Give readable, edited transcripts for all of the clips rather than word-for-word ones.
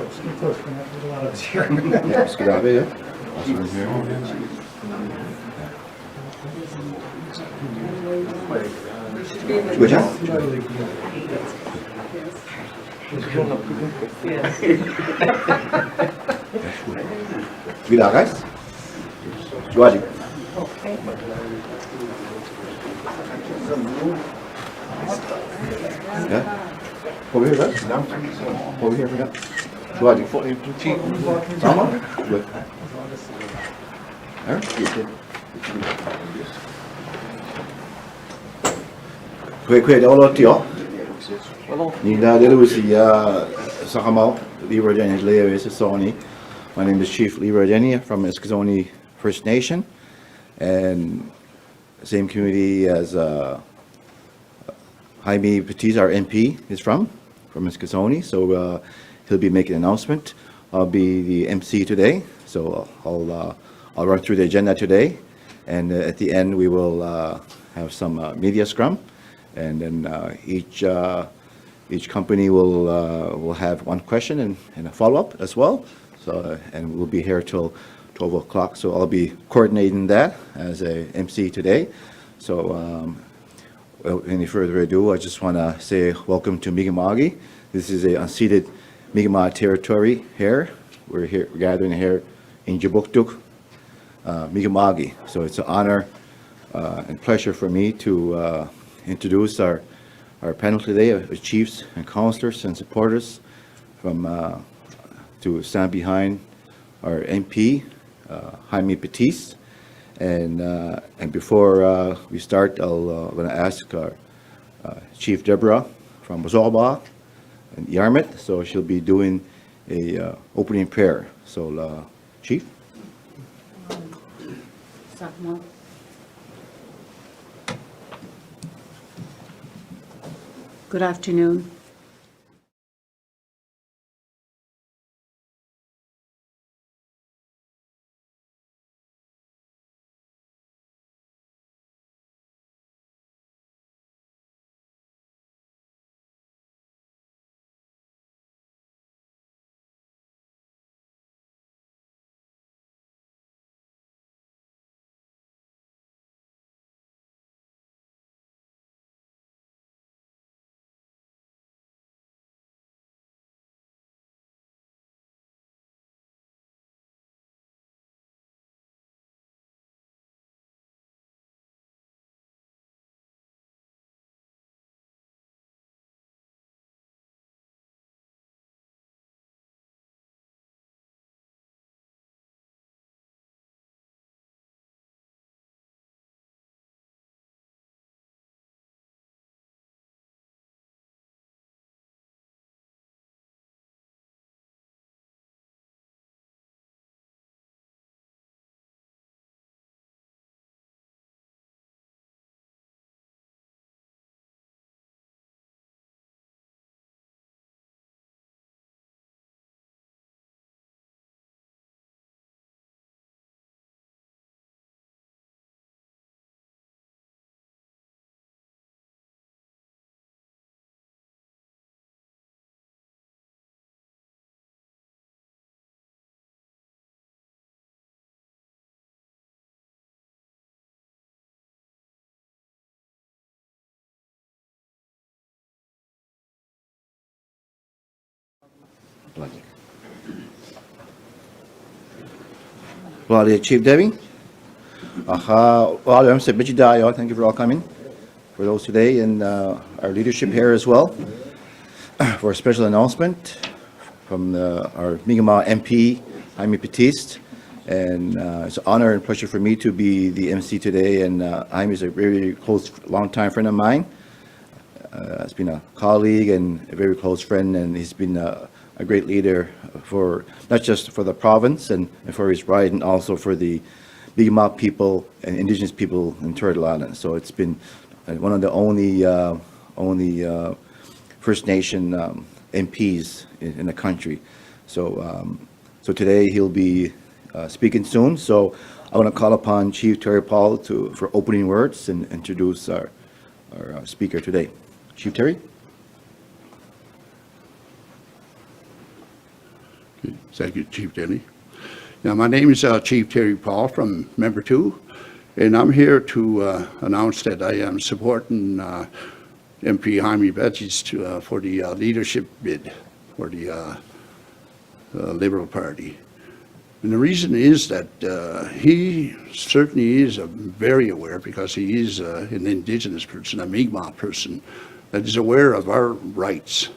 close. Get close. We're not with a lot of us here. Let's get out of here. Also in here. Good job. Wieder guys. Georgie. Yeah. Over here, guys. Over here, yeah. Georgie. Sama? Good. Quick, all out to you. Nina Delusia, Sakamo, Libra Jenny, Leo Sony. My name is Chief Libra Jenny from Eskazoni First Nation, and same community as Jaime Battiste, our MP, is from Eskazoni. So he'll be making an announcement. I'll be the MC today, so I'll run through the agenda today, and at the end we will have some media scrum, and then each company will have one question and a follow-up as well. So and we'll be here till 12 o'clock. So I'll be coordinating that as a MC today. So without any further ado, I just want to say welcome to Mi'kmaq. This is a unceded Mi'kmaq territory here. We're gathering here in Jabuktuk, Mi'kmaq. So it's an honor and pleasure for me to introduce our panel today of chiefs and councillors and supporters from to stand behind our MP, Jaime Battiste. And before we start, I'm going to ask our Chief Deborah from Mazalba and Yarmouth, so she'll be doing a opening prayer. So, Chief. Good afternoon. Well, Chief Debbie. Well, I'm thank you for all coming. For those today and our leadership here as well for a special announcement from our Mi'kmaq MP, Jaime Battiste. And it's an honor and pleasure for me to be the MC today. And Jaime is a very close, long-time friend of mine. He's been a colleague and a very close friend, and he's been a great leader for not just for the province and for his ride, and also for the Mi'kmaq people and Indigenous people in Turtle Island. So it's been one of the only First Nation MPs in the country. So so today he'll be speaking soon. So I want to call upon Chief Terry Paul for opening words and introduce our speaker today. Chief Terry. Thank you, Chief Denny. Now, my name is Chief Terry Paul from Member 2, and I'm here to announce that I am supporting MP Jaime Battiste for the leadership bid for the Liberal Party. And the reason is that he certainly is very aware, because he is an Indigenous person, a Mi'kmaq person, that is aware of our rights.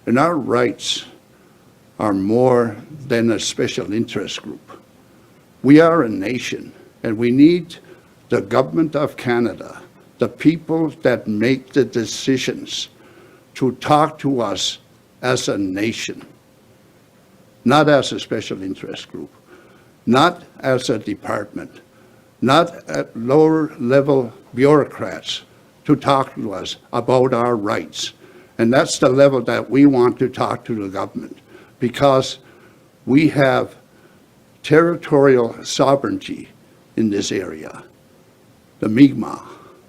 And our rights are more than a special interest group. We are a nation, and we need the government of Canada, the people that make the decisions, to talk to us as a nation, not as a special interest group, not as a department, not at lower level bureaucrats, to talk to us about our rights. And that's the level that we want to talk to the government, because we have territorial sovereignty in this area, the Mi'kmaq,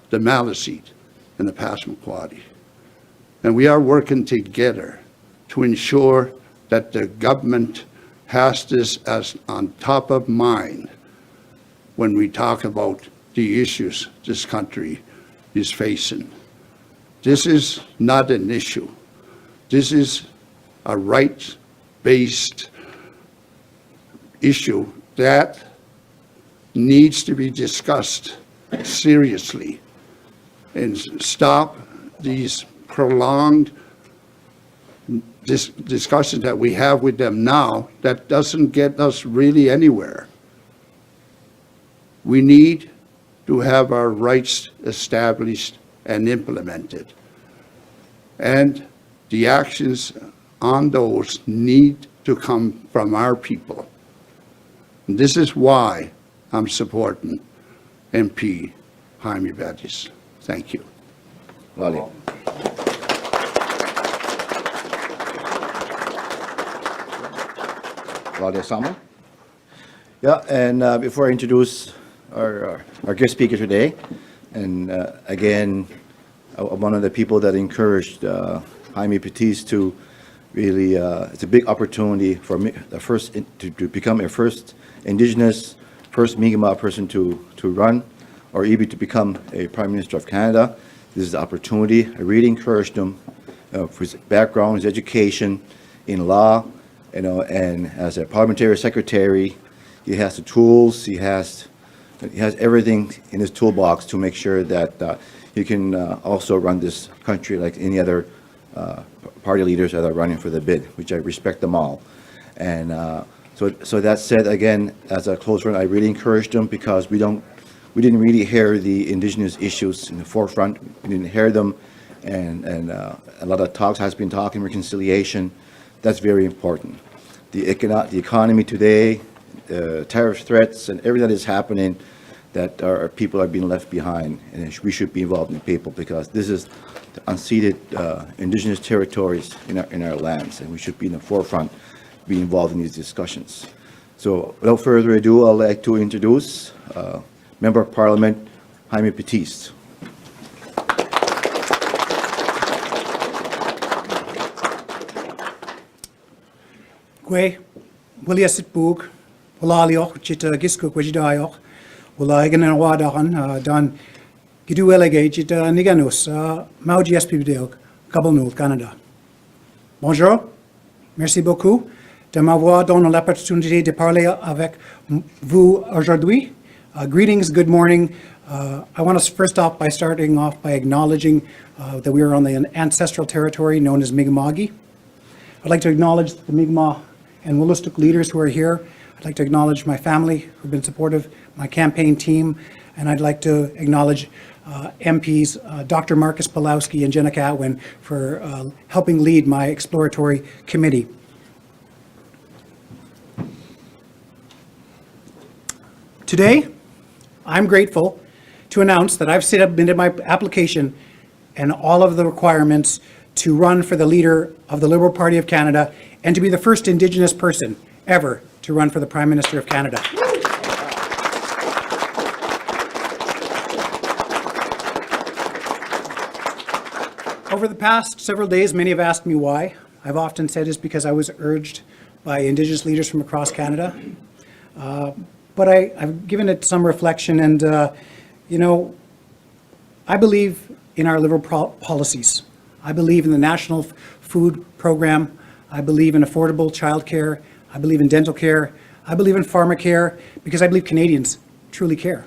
the Maliseet, and the Passamaquoddy. And we are working together to ensure that the government has this as on top of mind when we talk about the issues this country is facing. This is not an issue. This is a rights-based issue that needs to be discussed seriously and stop these prolonged discussions that we have with them now that doesn't get us really anywhere. We need to have our rights established and implemented. And the actions on those need to come from our people. And this is why I'm supporting MP Jaime Battiste. Thank you. Vale. Claudia Sama. Yeah, and before I introduce our guest speaker today, and again, one of the people that encouraged Jaime Battiste to really, it's a big opportunity for me, to become a first Indigenous, first Mi'kmaq person to run, or even to become a Prime Minister of Canada. This is the opportunity. I really encouraged him for his background, his education in law, and as a parliamentary secretary, he has the tools, he has everything in his toolbox to make sure that he can also run this country like any other party leaders that are running for the bid, which I respect them all. And so that said, again, as a close friend, I really encouraged him, because we didn't really hear the Indigenous issues in the forefront. We didn't hear them, and a lot of talks has been talking reconciliation. That's very important. The economy today, tariff threats, and everything that is happening, that our people are being left behind, and we should be involved in people, because this is the unceded Indigenous territories in our lands, and we should be in the forefront, be involved in these discussions. So without further ado, I'd like to introduce Member of Parliament Jaime Battiste. Gwe, Williasit Boog, Walalioch, Chita Gisko, Wajidayoch, Walagan and Wadahan, Don Gidu Elegate, Chita Niganus, Mauji SPBDL, Kabelnul, Canada. Bonjour, merci beaucoup de m'avoir donné l'opportunité de parler avec vous aujourd'hui. Greetings, good morning. I want to first off by starting off by acknowledging that we are on the ancestral territory known as Mi'kma'ki. I'd like to acknowledge the Mi'kmaq and Wolastoq leaders who are here. I'd like to acknowledge my family who've been supportive, my campaign team, and I'd like to acknowledge MPs Dr. Marcus Pulowski and Jenna Catwin for helping lead my exploratory committee. Today, I'm grateful to announce that I've submitted my application and all of the requirements to run for the leader of the Liberal Party of Canada and to be the first Indigenous person ever to run for the Prime Minister of Canada. Over the past several days, many have asked me why. I've often said it's because I was urged by Indigenous leaders from across Canada. But I've given it some reflection, and, you know, I believe in our liberal policies. I believe in the National Food Program. I believe in affordable childcare. I believe in dental care. I believe in pharmacare, because I believe Canadians truly care.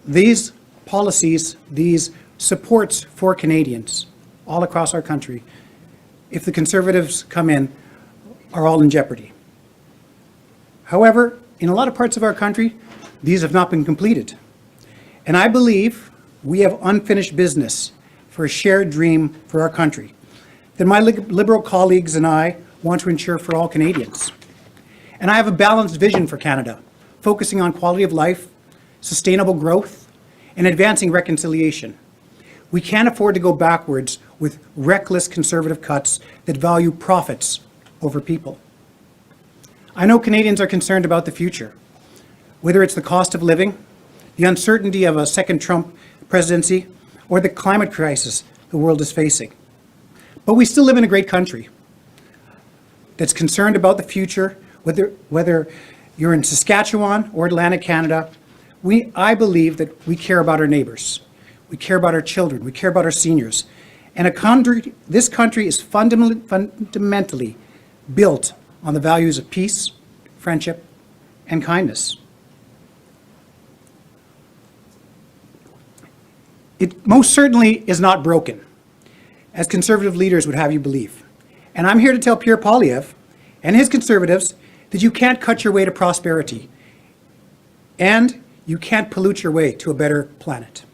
These policies, these supports for Canadians all across our country, if the Conservatives come in, are all in jeopardy. However, in a lot of parts of our country, these have not been completed. And I believe we have unfinished business for a shared dream for our country that my Liberal colleagues and I want to ensure for all Canadians. And I have a balanced vision for Canada, focusing on quality of life, sustainable growth, and advancing reconciliation. We can't afford to go backwards with reckless Conservative cuts that value profits over people. I know Canadians are concerned about the future, whether it's the cost of living, the uncertainty of a second Trump presidency, or the climate crisis the world is facing. But we still live in a great country that's concerned about the future, whether you're in Saskatchewan or Atlantic Canada. I believe that we care about our neighbors. We care about our children. We care about our seniors. And this country is fundamentally built on the values of peace, friendship, and kindness. It most certainly is not broken, as Conservative leaders would have you believe. And I'm here to tell Pierre Poilievre and his Conservatives that you can't cut your way to prosperity, and you can't pollute your way to a better planet.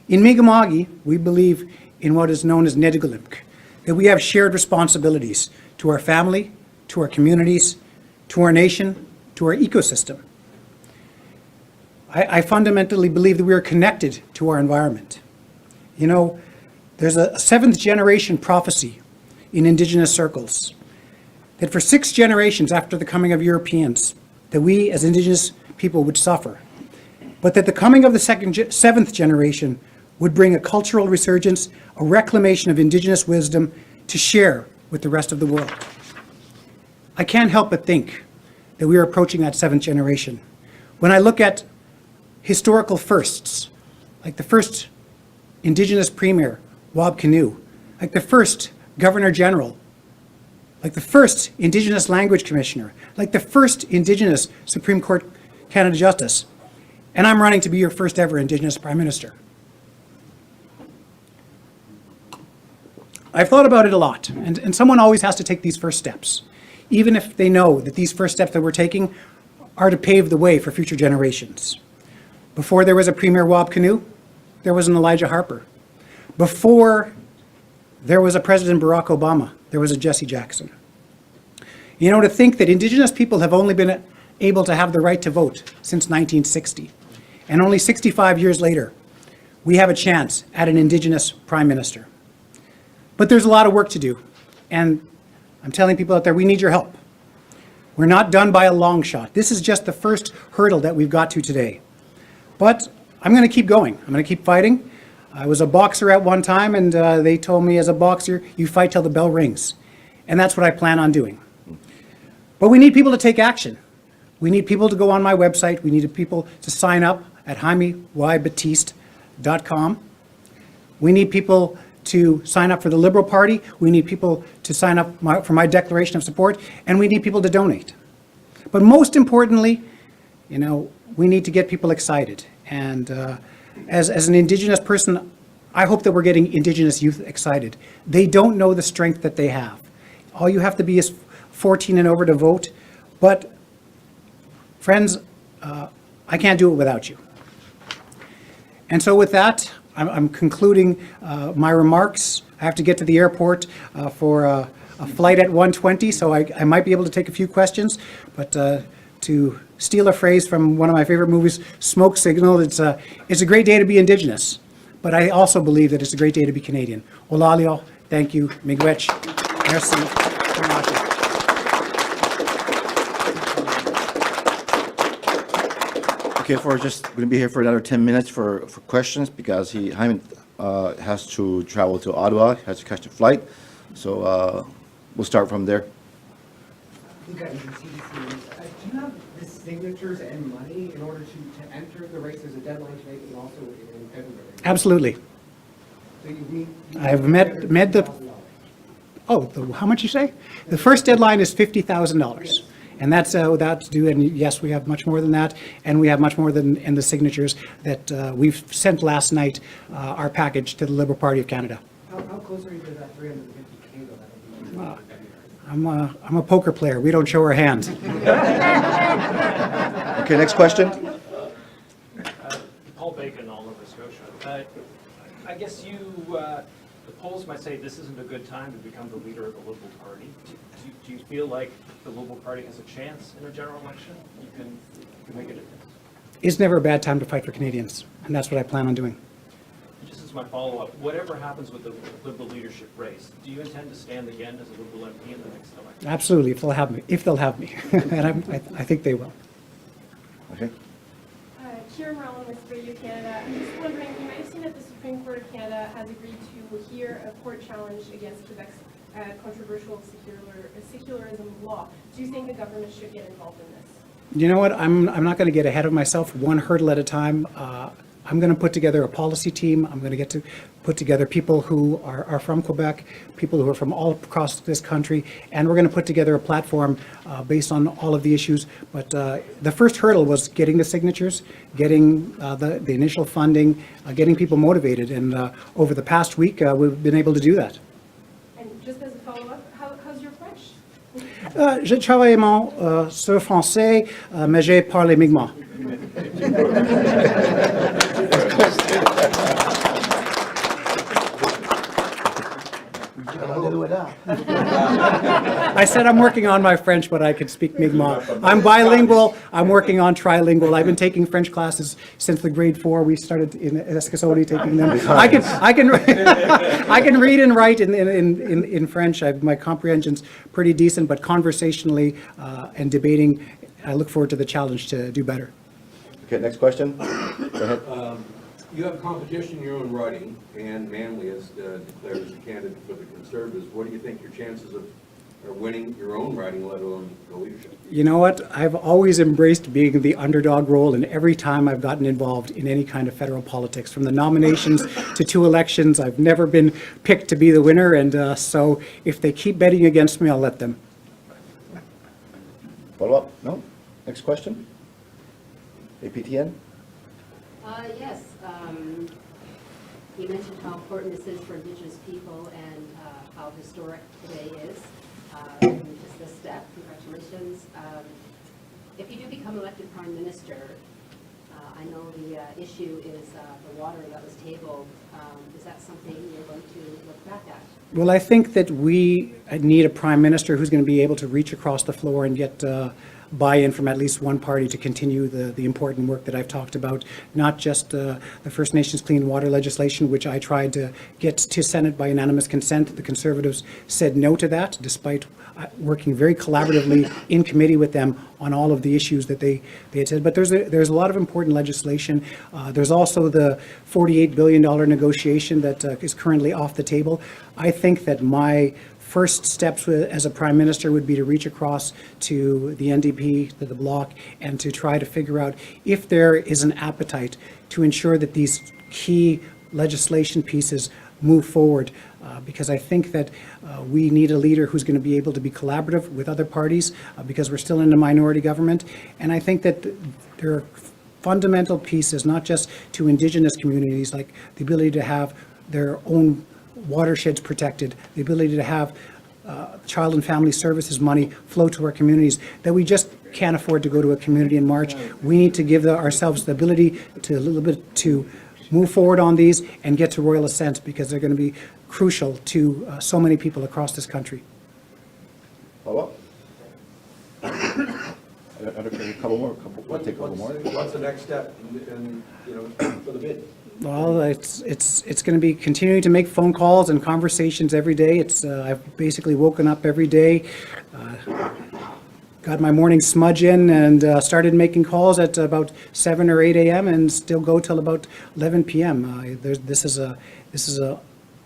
In Mi'kmaq, we believe in what is known as Nedigalimk, that we have shared responsibilities to our family, to our communities, to our nation, to our ecosystem. I fundamentally believe that we are connected to our environment. You know, there's a seventh generation prophecy in Indigenous circles that for 6 generations after the coming of Europeans, that we as Indigenous people would suffer, but that the coming of the seventh generation would bring a cultural resurgence, a reclamation of Indigenous wisdom to share with the rest of the world. I can't help but think that we are approaching that 7th generation. When I look at historical firsts, like the first Indigenous Premier, Wab Kinew, like the first Governor General, like the first Indigenous Language Commissioner, like the first Indigenous Supreme Court Canada Justice, and I'm running to be your first ever Indigenous Prime Minister. I've thought about it a lot, and someone always has to take these first steps, even if they know that these first steps that we're taking are to pave the way for future generations. Before there was a Premier Wab Kinew, there was an Elijah Harper. Before there was a President Barack Obama, there was a Jesse Jackson. You know, to think that Indigenous people have only been able to have the right to vote since 1960, and only 65 years later, we have a chance at an Indigenous Prime Minister. But there's a lot of work to do, and I'm telling people out there, we need your help. We're not done by a long shot. This is just the first hurdle that we've got to today. But I'm going to keep going. I'm going to keep fighting. I was a boxer at one time, and they told me as a boxer, you fight till the bell rings. And that's what I plan on doing. But we need people to take action. We need people to go on my website. We need people to sign up at JaimeYBattiste.com. We need people to sign up for the Liberal Party. We need people to sign up for my declaration of support. And we need people to donate. But most importantly, you know, we need to get people excited. And as an Indigenous person, I hope that we're getting Indigenous youth excited. They don't know the strength that they have. All you have to be is 14 and over to vote. But friends, I can't do it without you. And so with that, I'm concluding my remarks. I have to get to the airport for a flight at 1:20, so I might be able to take a few questions. But to steal a phrase from one of my favorite movies, Smoke Signal, it's a great day to be Indigenous, but I also believe that it's a great day to be Canadian. Olalio, thank you. Miigwech, merci. Okay, we're just going to be here for another 10 minutes for questions, because Jaime has to travel to Ottawa, has to catch a flight. So we'll start from there. you got your CDC. Do you have the signatures and money in order to enter the race? There's a deadline today, but also in February. Absolutely. So you meet. I've met the, how much you say? The first deadline is $50,000. And that's due, and yes, we have much more than that, and we have much more than in the signatures that we've sent last night, our package to the Liberal Party of Canada. How close are you to that 350K though? That'll be in February? I'm a poker player. We don't show our hand. Okay, next question. Paul Bacon, all Nova Scotia. I guess the polls might say this isn't a good time to become the leader of the Liberal Party. Do you feel like the Liberal Party has a chance in a general election? You can make a difference. It's never a bad time to fight for Canadians, and that's what I plan on doing. Just as my follow-up, whatever happens with the Liberal leadership race, do you intend to stand again as a Liberal MP in the next election? Absolutely, if they'll have me, and I think they will. Okay. Chair Marlon with Radio Canada. I'm just wondering, you might have seen that the Supreme Court of Canada has agreed to hear a court challenge against Quebec's controversial secularism law. Do you think the government should get involved in this? You know what? I'm not going to get ahead of myself, one hurdle at a time. I'm going to put together a policy team. I'm going to get to put together people who are from Quebec, people who are from all across this country, and we're going to put together a platform based on all of the issues. But the first hurdle was getting the signatures, getting the initial funding, getting people motivated, and over the past week, we've been able to do that. And just as a follow-up, how's your French? Je travaille sur français, mais j'ai parlé mi'kmaq. I said I'm working on my French, but I can speak Mi'kmaq. I'm bilingual. I'm working on trilingual. I've been taking French classes since the grade 4. We started in Eskasoni taking them. I can read and write in French. My comprehension's pretty decent, but conversationally and debating, I look forward to the challenge to do better. Okay, next question. Go ahead. You have competition in your own riding, and Manly is declared as a candidate for the Conservatives. What do you think your chances of winning your own riding, let alone the leadership? You know what? I've always embraced being the underdog role, and every time I've gotten involved in any kind of federal politics, from the nominations to 2 elections, I've never been picked to be the winner, and so if they keep betting against me, I'll let them. Follow up? No? Next question. APTN? Yes. You mentioned how important this is for Indigenous people and how historic today is. Just this step, congratulations. If you do become elected Prime Minister, I know the issue is the water that was tabled. Is that something you're going to look back at? Well, I think that we need a Prime Minister who's going to be able to reach across the floor and get buy-in from at least one party to continue the important work that I've talked about, not just the First Nations Clean Water legislation, which I tried to get to Senate by unanimous consent. The Conservatives said no to that, despite working very collaboratively in committee with them on all of the issues that they had said. But there's a lot of important legislation. There's also the $48 billion negotiation that is currently off the table. I think that my first steps as a Prime Minister would be to reach across to the NDP, to the Bloc, and to try to figure out if there is an appetite to ensure that these key legislation pieces move forward, because I think that we need a leader who's going to be able to be collaborative with other parties, because we're still in a minority government. And I think that there are fundamental pieces, not just to Indigenous communities, like the ability to have their own watersheds protected, the ability to have child and family services money flow to our communities, that we just can't afford to go to a community in March. We need to give ourselves the ability to a little bit to move forward on these and get to royal assent, because they're going to be crucial to so many people across this country. Follow up? A couple more. We'll take a couple more. What's the next step in for the bid? Well, it's going to be continuing to make phone calls and conversations every day. I've basically woken up every day, got my morning smudge in, and started making calls at about 7 or 8 a.m. and still go till about 11 p.m. This is a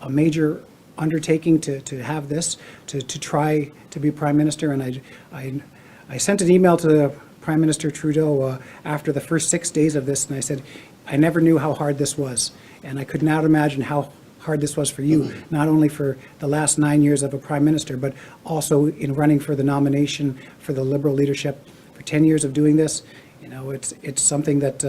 major undertaking to have this, to try to be Prime Minister. And I sent an email to Prime Minister Trudeau after the first 6 days of this, and I said, I never knew how hard this was. And I could not imagine how hard this was for you, not only for the last 9 years of a Prime Minister, but also in running for the nomination for the Liberal leadership for 10 years of doing this. You know, it's something that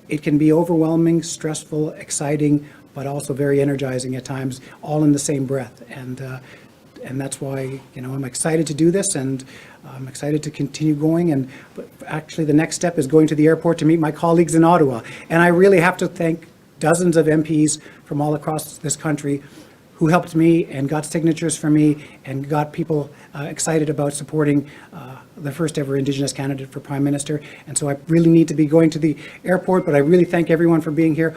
it can be overwhelming, stressful, exciting, but also very energizing at times, all in the same breath. And that's why, you know, I'm excited to do this, and I'm excited to continue going. But actually, the next step is going to the airport to meet my colleagues in Ottawa. And I really have to thank dozens of MPs from all across this country who helped me and got signatures for me and got people excited about supporting the first ever Indigenous candidate for Prime Minister. And so I really need to be going to the airport, but I really thank everyone for being here.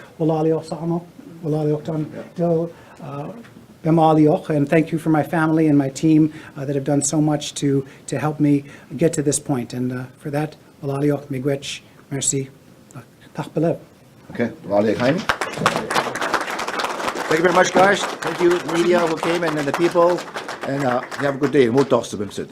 And thank you for my family and my team that have done so much to help me get to this point. And for that, merci. Okay, Wally Jaime. Thank you very much, guys. Thank you, media who came and the people. And have a good day. We'll talk to them soon.